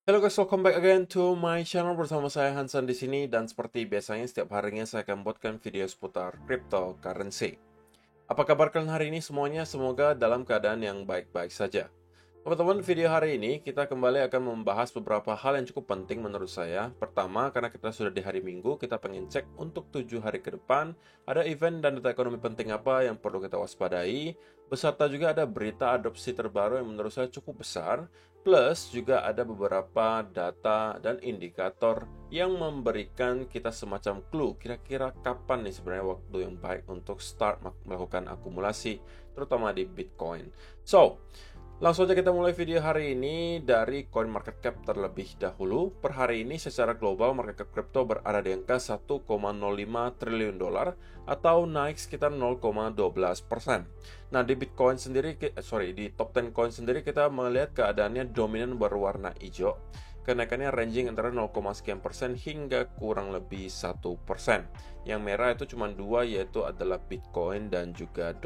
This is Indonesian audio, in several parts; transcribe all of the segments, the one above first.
Hello guys, welcome back again to my channel bersama saya Hansan di sini dan seperti biasanya setiap harinya saya akan buatkan video seputar cryptocurrency. Apa kabar kalian hari ini semuanya? Semoga dalam keadaan yang baik-baik saja. Teman-teman, video hari ini kita kembali akan membahas beberapa hal yang cukup penting menurut saya. Pertama, karena kita sudah di hari Minggu, kita pengen cek untuk 7 hari ke depan, ada event dan data ekonomi penting apa yang perlu kita waspadai, beserta juga ada berita adopsi terbaru yang menurut saya cukup besar, plus juga ada beberapa data dan indikator yang memberikan kita semacam clue kira-kira kapan nih sebenarnya waktu yang baik untuk start melakukan akumulasi, terutama di Bitcoin. So, langsung aja kita mulai video hari ini dari coin market cap terlebih dahulu. Per hari ini secara global market cap crypto berada di angka 1,05 triliun dolar atau naik sekitar 0,12%. Nah, di Bitcoin sendiri, di top 10 coin sendiri kita melihat keadaannya dominan berwarna hijau. Kenaikannya ranging antara 0, sekian persen hingga kurang lebih 1%. Yang merah itu cuma dua, yaitu adalah Bitcoin dan juga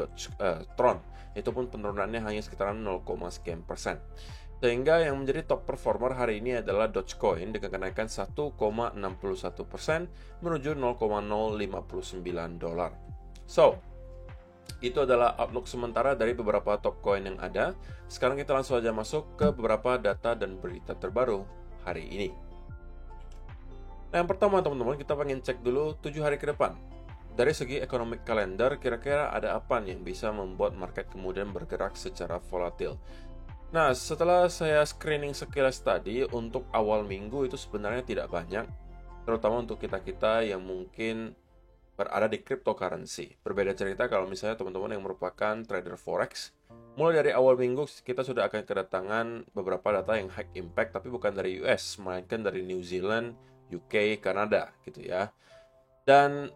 Tron. Itu pun penurunannya hanya sekitaran 0, sekian persen. Sehingga yang menjadi top performer hari ini adalah Dogecoin dengan kenaikan 1,61% menuju 0,059 dolar. So, itu adalah outlook sementara dari beberapa top coin yang ada. Sekarang kita langsung aja masuk ke beberapa data dan berita terbaru hari ini. Nah, yang pertama teman-teman, kita pengen cek dulu 7 hari ke depan. Dari segi economic calendar, kira-kira ada apa nih yang bisa membuat market kemudian bergerak secara volatil. Nah, setelah saya screening sekilas tadi, untuk awal minggu itu sebenarnya tidak banyak, terutama untuk kita-kita yang mungkin berada di cryptocurrency. Berbeda cerita kalau misalnya teman-teman yang merupakan trader forex, mulai dari awal minggu kita sudah akan kedatangan beberapa data yang high impact, tapi bukan dari US, melainkan dari New Zealand, UK, Kanada gitu ya. Dan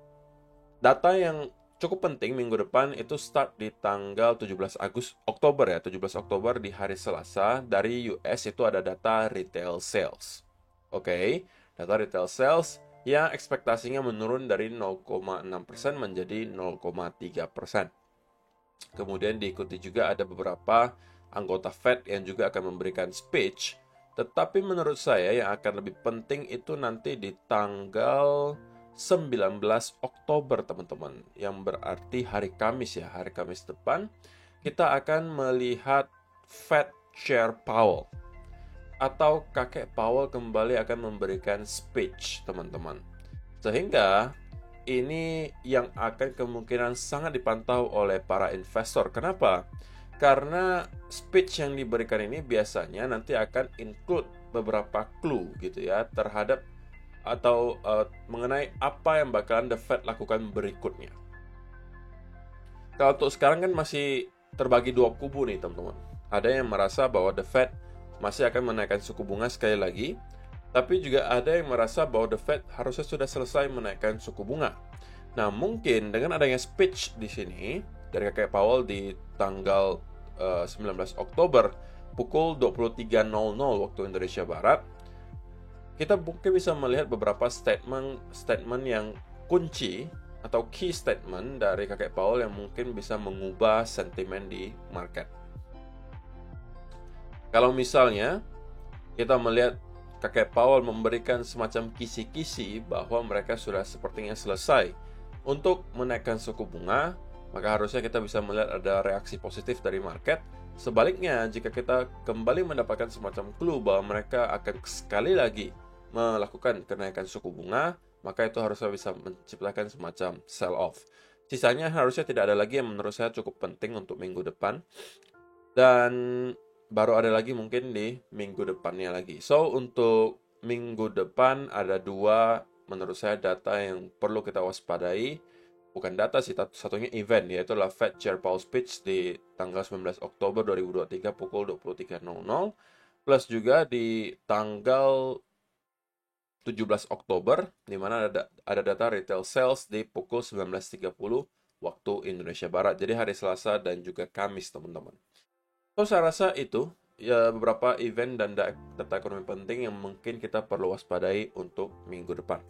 data yang cukup penting minggu depan itu start di tanggal 17 Oktober ya, 17 Oktober di hari Selasa. Dari US itu ada data retail sales. Oke, data retail sales yang ekspektasinya menurun dari 0,6% menjadi 0,3%. Kemudian diikuti juga ada beberapa anggota Fed yang juga akan memberikan speech. Tetapi menurut saya yang akan lebih penting itu nanti di tanggal 19 Oktober teman-teman. Yang berarti hari Kamis ya, hari Kamis depan. Kita akan melihat Fed Chair Powell atau kakek Powell kembali akan memberikan speech, teman-teman. Sehingga ini yang akan kemungkinan sangat dipantau oleh para investor. Kenapa? Karena speech yang diberikan ini biasanya nanti akan include beberapa clue gitu ya terhadap atau mengenai apa yang bakalan The Fed lakukan berikutnya. Kalau untuk sekarang kan masih terbagi dua kubu nih teman-teman. Ada yang merasa bahwa The Fed masih akan menaikkan suku bunga sekali lagi, tapi juga ada yang merasa bahwa The Fed harusnya sudah selesai menaikkan suku bunga. Nah, mungkin dengan adanya speech di sini dari kakek Powell di tanggal 19 Oktober pukul 23.00 waktu Indonesia Barat, kita mungkin bisa melihat beberapa statement yang kunci atau key statement dari kakek Powell yang mungkin bisa mengubah sentimen di market. Kalau misalnya kita melihat kakek Powell memberikan semacam kisi-kisi bahwa mereka sudah sepertinya selesai untuk menaikkan suku bunga, maka harusnya kita bisa melihat ada reaksi positif dari market. Sebaliknya, jika kita kembali mendapatkan semacam clue bahwa mereka akan sekali lagi melakukan kenaikan suku bunga, maka itu harusnya bisa menciptakan semacam sell off. Sisanya harusnya tidak ada lagi yang menurut saya cukup penting untuk minggu depan. Dan baru ada lagi mungkin di minggu depannya lagi. So, untuk minggu depan ada dua menurut saya data yang perlu kita waspadai. Bukan data sih, satunya event, yaitu adalah Fed Chair Powell speech di tanggal 19 Oktober 2023 pukul 23.00. Plus juga di tanggal 17 Oktober, di mana ada data retail sales di pukul 19.30 waktu Indonesia Barat. Jadi hari Selasa dan juga Kamis, teman-teman. So, saya rasa itu ya beberapa event dan data ekonomi penting yang mungkin kita perlu waspadai untuk minggu depan.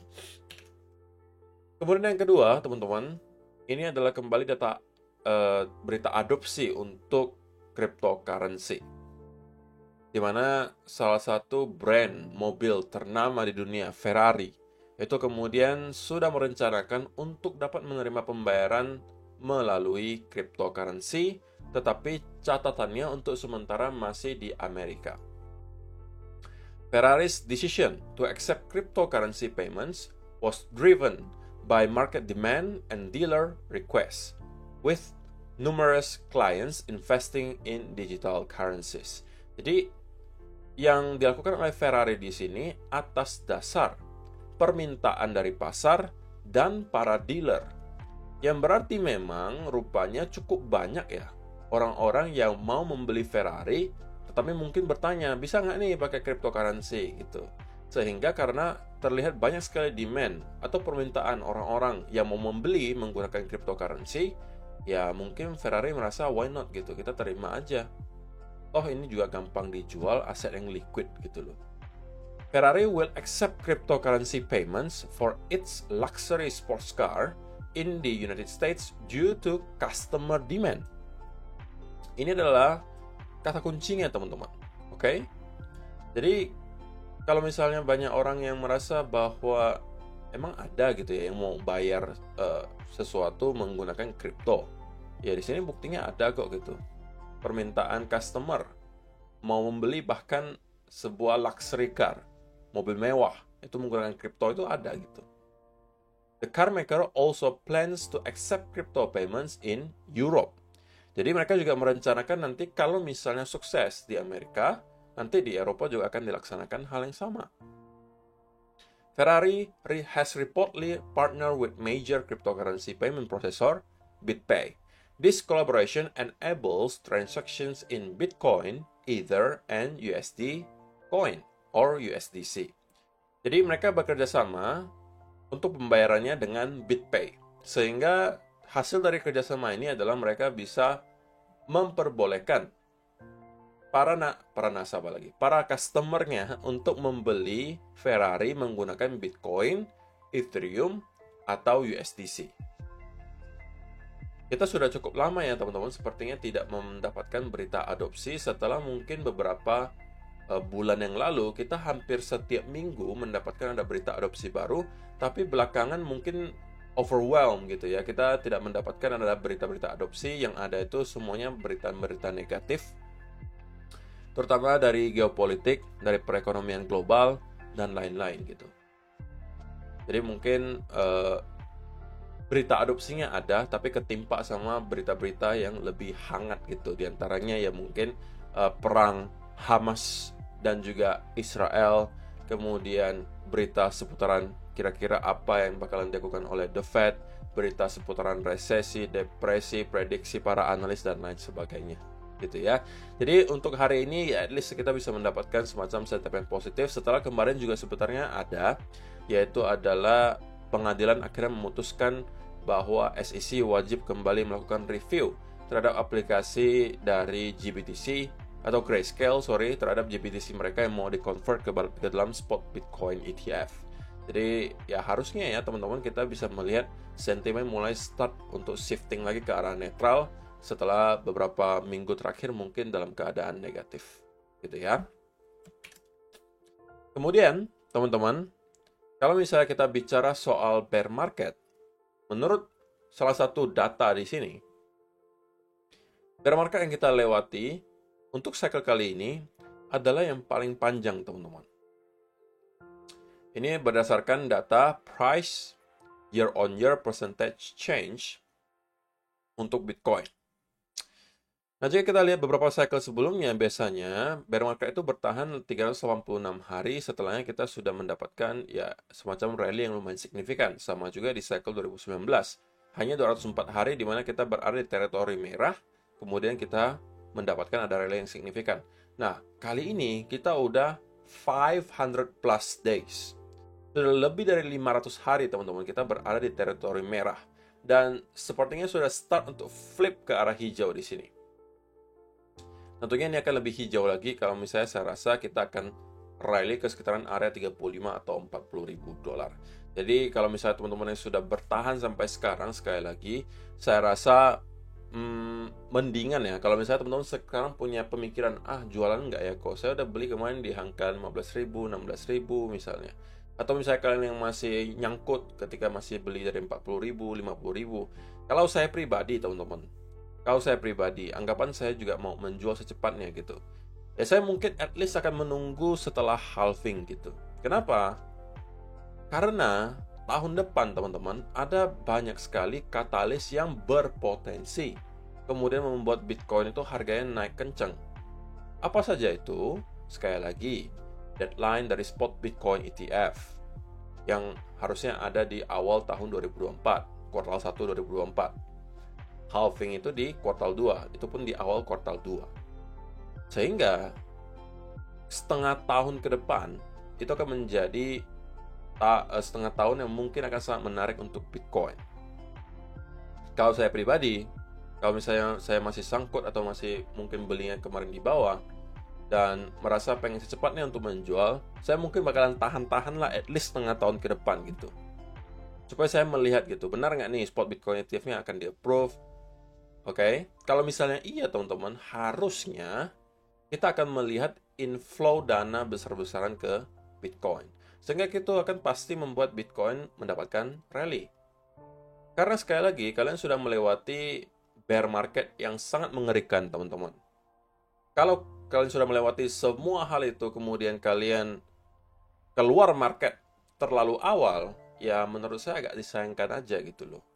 Kemudian yang kedua, teman-teman, ini adalah kembali data berita adopsi untuk cryptocurrency. di mana salah satu brand mobil ternama di dunia, Ferrari, itu kemudian sudah merencanakan untuk dapat menerima pembayaran melalui cryptocurrency, tetapi catatannya untuk sementara masih di Amerika. Ferrari's decision to accept cryptocurrency payments was driven by market demand and dealer requests, with numerous clients investing in digital currencies. Jadi, yang dilakukan oleh Ferrari di sini atas dasar permintaan dari pasar dan para dealer. Yang berarti memang rupanya cukup banyak ya orang-orang yang mau membeli Ferrari, tetapi mungkin bertanya, bisa nggak nih pakai cryptocurrency gitu. Sehingga karena terlihat banyak sekali demand atau permintaan orang-orang yang mau membeli menggunakan cryptocurrency, ya mungkin Ferrari merasa why not gitu, kita terima aja. Oh, ini juga gampang dijual, aset yang liquid gitu loh. Ferrari will accept cryptocurrency payments for its luxury sports car in the United States due to customer demand. Ini adalah kata kuncinya, teman-teman. Oke? Jadi, kalau misalnya banyak orang yang merasa bahwa emang ada gitu ya yang mau bayar sesuatu menggunakan kripto, ya di sini buktinya ada kok gitu. Permintaan customer mau membeli bahkan sebuah luxury car, mobil mewah, itu menggunakan kripto itu ada gitu. The car maker also plans to accept crypto payments in Europe. Jadi mereka juga merencanakan nanti kalau misalnya sukses di Amerika, nanti di Eropa juga akan dilaksanakan hal yang sama. Ferrari has reportedly partnered with major cryptocurrency payment processor, BitPay. This collaboration enables transactions in Bitcoin, Ether, and USD Coin or USDC. Jadi mereka bekerja sama untuk pembayarannya dengan BitPay. Sehingga hasil dari kerjasama ini adalah mereka bisa memperbolehkan para customernya untuk membeli Ferrari menggunakan Bitcoin, Ethereum, atau USDC. Kita sudah cukup lama ya teman-teman sepertinya tidak mendapatkan berita adopsi. Setelah mungkin beberapa bulan yang lalu kita hampir setiap minggu mendapatkan ada berita adopsi baru, tapi belakangan mungkin overwhelmed gitu ya. Kita tidak mendapatkan ada berita-berita adopsi, yang ada itu semuanya berita-berita negatif, terutama dari geopolitik, dari perekonomian global dan lain-lain gitu. Jadi mungkin berita adopsinya ada, tapi ketimpa sama berita-berita yang lebih hangat gitu. Di antaranya ya mungkin perang Hamas dan juga Israel, kemudian berita seputaran kira-kira apa yang bakalan dilakukan oleh The Fed, berita seputaran resesi, depresi, prediksi para analis dan lain sebagainya gitu ya. Jadi untuk hari ini ya at least kita bisa mendapatkan semacam sentimen positif setelah kemarin juga sebenarnya ada, yaitu adalah pengadilan akhirnya memutuskan bahwa SEC wajib kembali melakukan review terhadap aplikasi dari GBTC atau Grayscale, terhadap GBTC mereka yang mau di-convert ke dalam spot Bitcoin ETF. Jadi ya harusnya ya teman-teman kita bisa melihat sentimen mulai start untuk shifting lagi ke arah netral setelah beberapa minggu terakhir mungkin dalam keadaan negatif gitu ya. Kemudian teman-teman, kalau misalnya kita bicara soal bear market, menurut salah satu data di sini, bear market yang kita lewati untuk cycle kali ini adalah yang paling panjang, teman-teman. Ini berdasarkan data price year-on-year percentage change untuk Bitcoin. Nah, jika kita lihat beberapa cycle sebelumnya, biasanya bear market itu bertahan 386 hari setelahnya kita sudah mendapatkan ya semacam rally yang lumayan signifikan. Sama juga di cycle 2019. Hanya 204 hari di mana kita berada di teritori merah, kemudian kita mendapatkan ada rally yang signifikan. Nah, kali ini kita udah 500 plus days. Sudah lebih dari 500 hari, teman-teman, kita berada di teritori merah. Dan sepertinya sudah start untuk flip ke arah hijau di sini. Tentunya ini akan lebih hijau lagi kalau misalnya saya rasa kita akan rally ke sekitaran area 35 atau 40 ribu dolar. Jadi kalau misalnya teman-teman yang sudah bertahan sampai sekarang, sekali lagi, saya rasa mendingan ya, kalau misalnya teman-teman sekarang punya pemikiran, jualan nggak ya, kok saya udah beli kemarin di angka 15.000, 16.000 misalnya. Atau misalnya kalian yang masih nyangkut ketika masih beli dari 40.000, 50.000. Kalau saya pribadi teman-teman, anggapan saya juga mau menjual secepatnya gitu. Ya saya mungkin at least akan menunggu setelah halving gitu. Kenapa? Karena tahun depan teman-teman ada banyak sekali katalis yang berpotensi kemudian membuat Bitcoin itu harganya naik kencang. Apa saja itu? Sekali lagi, deadline dari spot Bitcoin ETF yang harusnya ada di awal tahun 2024, kuartal 1 2024. Halving itu di kuartal 2, itu pun di awal kuartal 2. Sehingga setengah tahun ke depan itu akan menjadi setengah tahun yang mungkin akan sangat menarik untuk Bitcoin. Kalau saya pribadi, kalau misalnya saya masih sangkut atau masih mungkin belinya kemarin di bawah dan merasa pengen secepatnya untuk menjual, saya mungkin bakalan tahan-tahan lah at least setengah tahun ke depan gitu. Supaya saya melihat gitu, benar nggak nih spot Bitcoin ETF-nya akan di-approve. Oke, kalau misalnya iya teman-teman, harusnya kita akan melihat inflow dana besar-besaran ke Bitcoin. Sehingga itu akan pasti membuat Bitcoin mendapatkan rally. Karena sekali lagi, kalian sudah melewati bear market yang sangat mengerikan, teman-teman. Kalau kalian sudah melewati semua hal itu, kemudian kalian keluar market terlalu awal, ya menurut saya agak disayangkan aja gitu loh.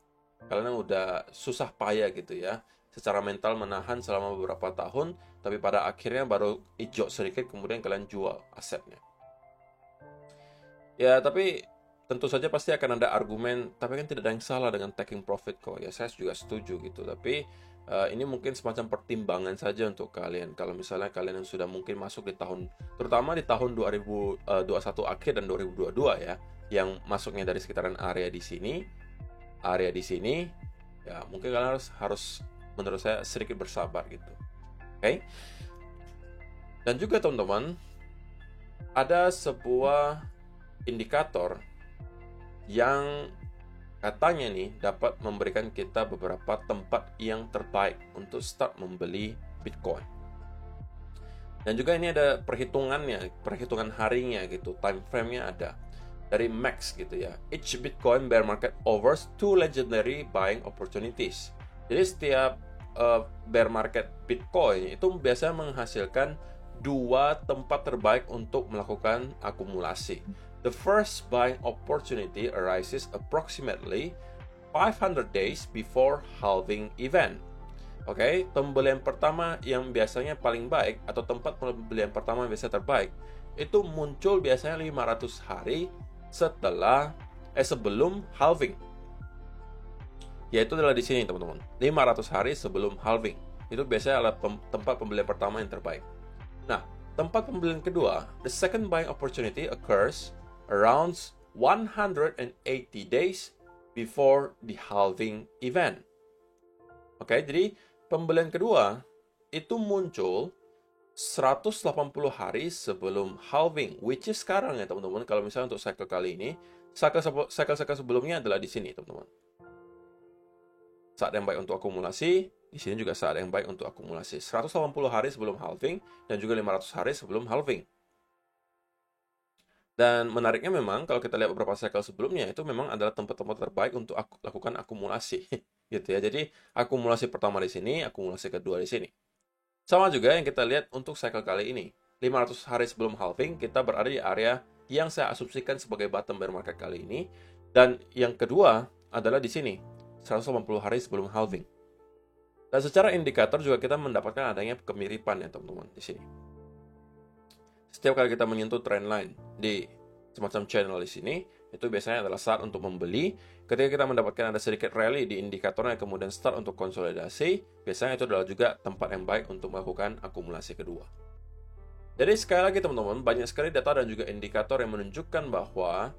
Kalian udah susah payah gitu ya, secara mental menahan selama beberapa tahun, tapi pada akhirnya baru hijau sedikit, kemudian kalian jual asetnya. Ya, tapi tentu saja pasti akan ada argumen, tapi kan tidak ada yang salah dengan taking profit kok. Ya, saya juga setuju gitu. Tapi ini mungkin semacam pertimbangan saja untuk kalian. Kalau misalnya kalian yang sudah mungkin masuk di tahun, terutama di tahun 2021 akhir dan 2022 ya, yang masuknya dari sekitaran area di sini, ya mungkin kalian harus menurut saya sedikit bersabar gitu. Oke? Dan juga teman-teman, ada sebuah indikator yang katanya nih dapat memberikan kita beberapa tempat yang terbaik untuk start membeli Bitcoin. Dan juga ini ada perhitungan harinya gitu, time frame-nya ada. Dari Max gitu ya. Each Bitcoin bear market offers 2 legendary buying opportunities. Jadi setiap bear market Bitcoin itu biasanya menghasilkan 2 tempat terbaik untuk melakukan akumulasi. The first buying opportunity arises approximately 500 days before halving event. Oke, pembelian pertama yang biasanya paling baik atau tempat pembelian pertama yang biasanya terbaik itu muncul biasanya 500 hari sebelum halving. Yaitu adalah di sini teman-teman. 500 hari sebelum halving. Itu biasanya adalah tempat pembelian pertama yang terbaik. Nah, tempat pembelian kedua, the second buying opportunity occurs around 180 days before the halving event. Oke, jadi pembelian kedua itu muncul 180 hari sebelum halving, which is sekarang ya teman-teman. Kalau misalnya untuk cycle kali ini, cycle sebelumnya adalah di sini teman-teman. Saat yang baik untuk akumulasi, di sini juga saat yang baik untuk akumulasi. 180 hari sebelum halving dan juga 500 hari sebelum halving. Dan menariknya memang kalau kita lihat beberapa cycle sebelumnya itu memang adalah tempat-tempat terbaik untuk lakukan akumulasi gitu ya. Jadi akumulasi pertama di sini, akumulasi kedua di sini. Sama juga yang kita lihat untuk cycle kali ini. 500 hari sebelum halving kita berada di area yang saya asumsikan sebagai bottom bear market kali ini, dan yang kedua adalah di sini 180 hari sebelum halving. Dan secara indikator juga kita mendapatkan adanya kemiripan ya teman-teman di sini. Setiap kali kita menyentuh trendline di semacam channel di sini, itu biasanya adalah saat untuk membeli. Ketika kita mendapatkan ada sedikit rally di indikatornya, kemudian start untuk konsolidasi, biasanya itu adalah juga tempat yang baik untuk melakukan akumulasi kedua. Jadi sekali lagi teman-teman, banyak sekali data dan juga indikator yang menunjukkan bahwa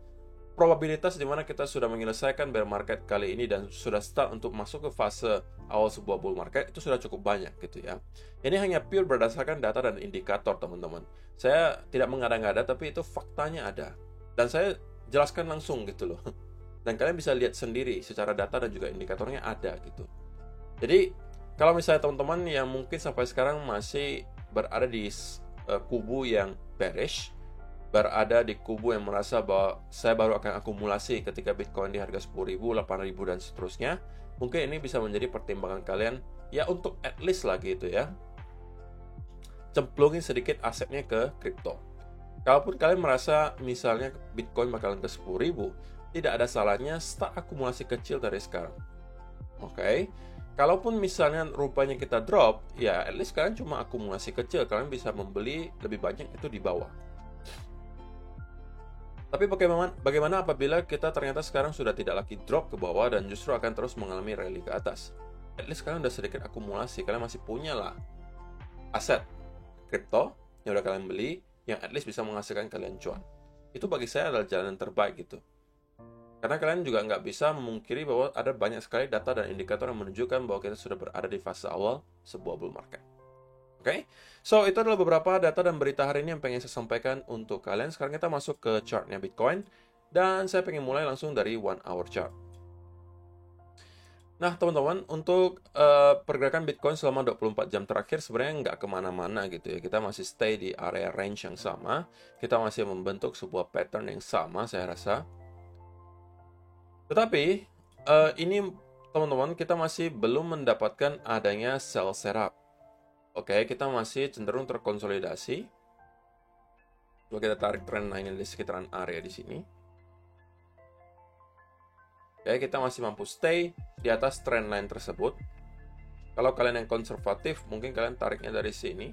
probabilitas di mana kita sudah menyelesaikan bear market kali ini dan sudah start untuk masuk ke fase awal sebuah bull market itu sudah cukup banyak gitu ya. Ini hanya pure berdasarkan data dan indikator teman-teman. Saya tidak mengada-ngada, tapi itu faktanya ada. Dan saya jelaskan langsung gitu loh. Dan kalian bisa lihat sendiri secara data dan juga indikatornya ada gitu. Jadi Kalau misalnya teman-teman yang mungkin sampai sekarang masih berada di kubu yang bearish, berada di kubu yang merasa bahwa saya baru akan akumulasi ketika Bitcoin di harga 10.000, 8.000 dan seterusnya, mungkin ini bisa menjadi pertimbangan kalian ya untuk at least lah gitu ya, cemplungin sedikit asetnya ke kripto. Kalaupun kalian merasa misalnya Bitcoin bakalan ke 10.000, tidak ada salahnya start akumulasi kecil dari sekarang. Oke. Kalaupun misalnya rupanya kita drop, ya at least kalian cuma akumulasi kecil, kalian bisa membeli lebih banyak itu di bawah. Tapi bagaimana apabila kita ternyata sekarang sudah tidak lagi drop ke bawah dan justru akan terus mengalami rally ke atas? At least kalian udah sedikit akumulasi, kalian masih punya lah aset kripto yang udah kalian beli, yang at least bisa menghasilkan kalian cuan. Itu bagi saya adalah jalan yang terbaik gitu. Karena kalian juga nggak bisa memungkiri bahwa ada banyak sekali data dan indikator yang menunjukkan bahwa kita sudah berada di fase awal sebuah bull market. Oke, so itu adalah beberapa data dan berita hari ini yang pengen saya sampaikan untuk kalian. Sekarang kita masuk ke chartnya Bitcoin, dan saya pengen mulai langsung dari 1 hour chart. Nah teman-teman, untuk pergerakan Bitcoin selama 24 jam terakhir sebenarnya nggak kemana-mana gitu ya. Kita masih stay di area range yang sama, kita masih membentuk sebuah pattern yang sama saya rasa. Tetapi, ini teman-teman, kita masih belum mendapatkan adanya sell setup. Oke, kita masih cenderung terkonsolidasi. Coba kita tarik trendline di sekitaran area di sini. Oke, kita masih mampu stay di atas trendline tersebut. Kalau kalian yang konservatif, mungkin kalian tariknya dari sini.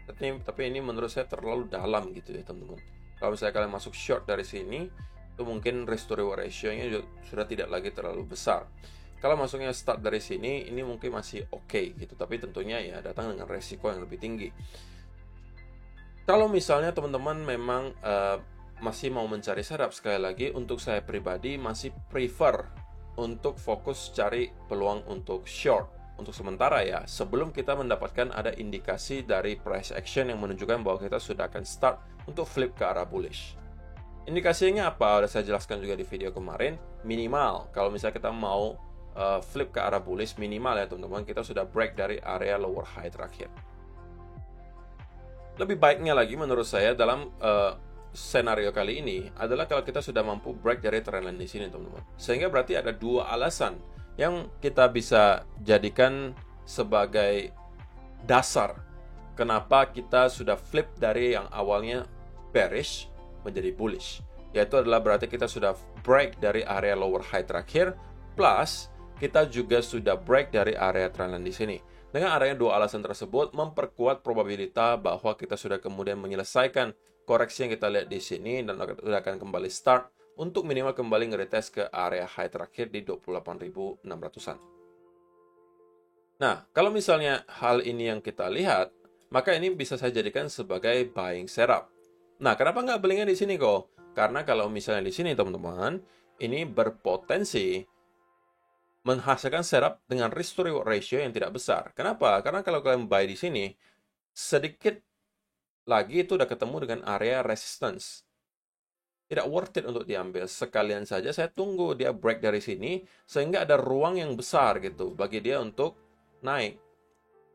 Tapi ini menurut saya terlalu dalam gitu ya teman-teman. Kalau misalnya kalian masuk short dari sini, itu mungkin risk to reward ratio-nya sudah tidak lagi terlalu besar. Kalau masuknya start dari sini, ini mungkin masih oke gitu, tapi tentunya ya datang dengan resiko yang lebih tinggi. Kalau misalnya teman-teman memang masih mau mencari setup, sekali lagi untuk saya pribadi masih prefer untuk fokus cari peluang untuk short untuk sementara ya, sebelum kita mendapatkan ada indikasi dari price action yang menunjukkan bahwa kita sudah akan start untuk flip ke arah bullish. Indikasinya apa? Udah saya jelaskan juga di video kemarin. Minimal, kalau misalnya kita mau flip ke arah bullish, minimal ya teman-teman, kita sudah break dari area lower high terakhir. Lebih baiknya lagi menurut saya dalam senario kali ini adalah kalau kita sudah mampu break dari trendline di sini teman-teman. Sehingga berarti ada dua alasan yang kita bisa jadikan sebagai dasar kenapa kita sudah flip dari yang awalnya bearish menjadi bullish, yaitu adalah berarti kita sudah break dari area lower high terakhir, plus kita juga sudah break dari area trendline di sini. Dengan adanya dua alasan tersebut memperkuat probabilitas bahwa kita sudah kemudian menyelesaikan koreksi yang kita lihat di sini dan sudah akan kembali start untuk minimal kembali nge-retest ke area high terakhir di 28.600-an. Nah, kalau misalnya hal ini yang kita lihat, maka ini bisa saya jadikan sebagai buying setup. Nah, kenapa nggak belinya di sini kok? Karena kalau misalnya di sini teman-teman, ini berpotensi menghasilkan setup dengan risk to reward ratio yang tidak besar. Kenapa? Karena kalau kalian buy di sini, sedikit lagi itu udah ketemu dengan area resistance. Tidak worth it untuk diambil. Sekalian saja saya tunggu dia break dari sini, sehingga ada ruang yang besar gitu bagi dia untuk naik.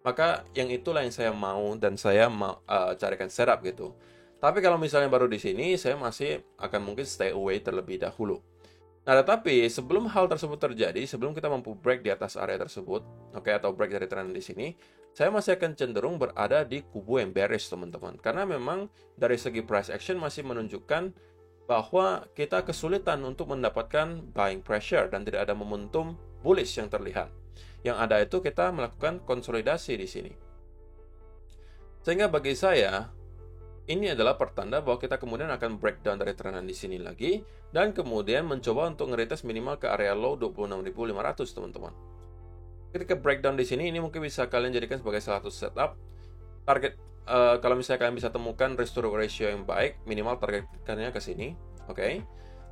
Maka yang itulah yang saya mau dan saya mau carikan setup gitu. Tapi kalau misalnya baru di sini, saya masih akan mungkin stay away terlebih dahulu. Nah, tetapi sebelum hal tersebut terjadi, sebelum kita mampu break di atas area tersebut, oke, atau break dari trend di sini, saya masih akan cenderung berada di kubu yang bearish, teman-teman. Karena memang dari segi price action masih menunjukkan bahwa kita kesulitan untuk mendapatkan buying pressure dan tidak ada momentum bullish yang terlihat. Yang ada itu kita melakukan konsolidasi di sini. Sehingga bagi saya, ini adalah pertanda bahwa kita kemudian akan breakdown dari trendan di sini lagi dan kemudian mencoba untuk nge-retest minimal ke area low 26.500 teman-teman. Ketika breakdown di sini, ini mungkin bisa kalian jadikan sebagai salah satu setup. Target kalau misalnya kalian bisa temukan risk to reward ratio yang baik, minimal targetkannya ke sini, oke.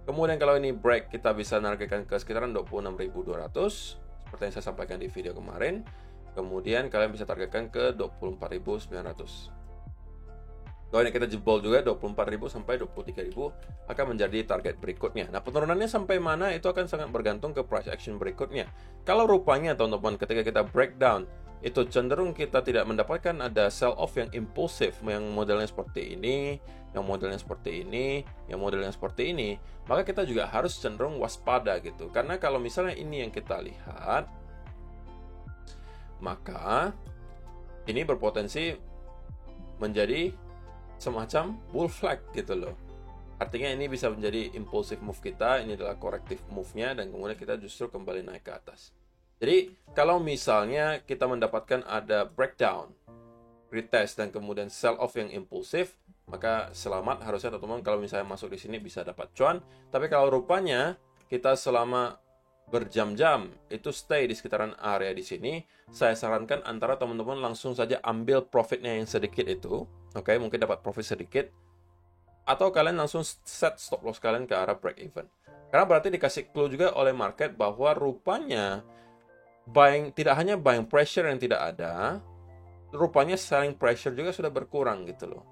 Kemudian kalau ini break, kita bisa nargetkan ke sekitaran 26.200 seperti yang saya sampaikan di video kemarin. Kemudian kalian bisa targetkan ke 24.900. Kalau ini kita jebol juga 24.000 sampai 23.000 akan menjadi target berikutnya. Nah, penurunannya sampai mana itu akan sangat bergantung ke price action berikutnya. Kalau rupanya teman-teman ketika kita breakdown itu cenderung kita tidak mendapatkan ada sell off yang impulsif, yang modelnya seperti ini, yang modelnya seperti ini, yang modelnya seperti ini, maka kita juga harus cenderung waspada gitu. Karena kalau misalnya ini yang kita lihat, maka ini berpotensi menjadi semacam bull flag gitu loh. Artinya ini bisa menjadi impulsive move kita, ini adalah corrective move-nya, dan kemudian kita justru kembali naik ke atas. Jadi kalau misalnya kita mendapatkan ada breakdown, retest, dan kemudian sell off yang impulsif, maka selamat, harusnya teman-teman kalau misalnya masuk di sini bisa dapat cuan. Tapi kalau rupanya kita selama berjam-jam itu stay di sekitaran area di sini, saya sarankan antara teman-teman langsung saja ambil profitnya yang sedikit itu, oke, mungkin dapat profit sedikit, atau kalian langsung set stop loss kalian ke arah break even. Karena berarti dikasih clue juga oleh market bahwa rupanya tidak hanya buying pressure yang tidak ada, rupanya selling pressure juga sudah berkurang gitu loh.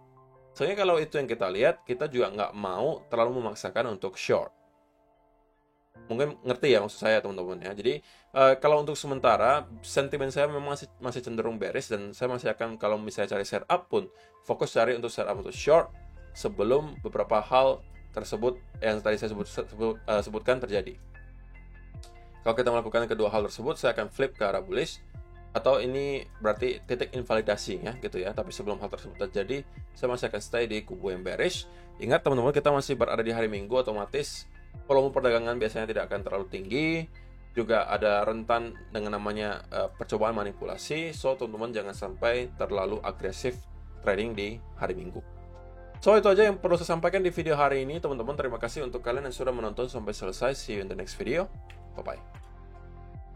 Soalnya kalau itu yang kita lihat, kita juga nggak mau terlalu memaksakan untuk short. Mungkin ngerti ya maksud saya teman-teman ya. Jadi kalau untuk sementara sentimen saya memang masih cenderung bearish, dan saya masih akan kalau misalnya cari setup pun fokus cari untuk setup untuk short sebelum beberapa hal tersebut yang tadi saya sebutkan terjadi. Kalau kita melakukan kedua hal tersebut, saya akan flip ke arah bullish, atau ini berarti titik invalidasi ya gitu ya. Tapi sebelum hal tersebut terjadi, saya masih akan stay di kubu yang bearish. Ingat teman-teman, kita masih berada di hari Minggu, otomatis volume perdagangan biasanya tidak akan terlalu tinggi, juga ada rentan dengan namanya percobaan manipulasi. So teman-teman jangan sampai terlalu agresif trading di hari Minggu. So itu aja yang perlu saya sampaikan di video hari ini teman-teman. Terima kasih untuk kalian yang sudah menonton sampai selesai. See you in the next video. Bye bye.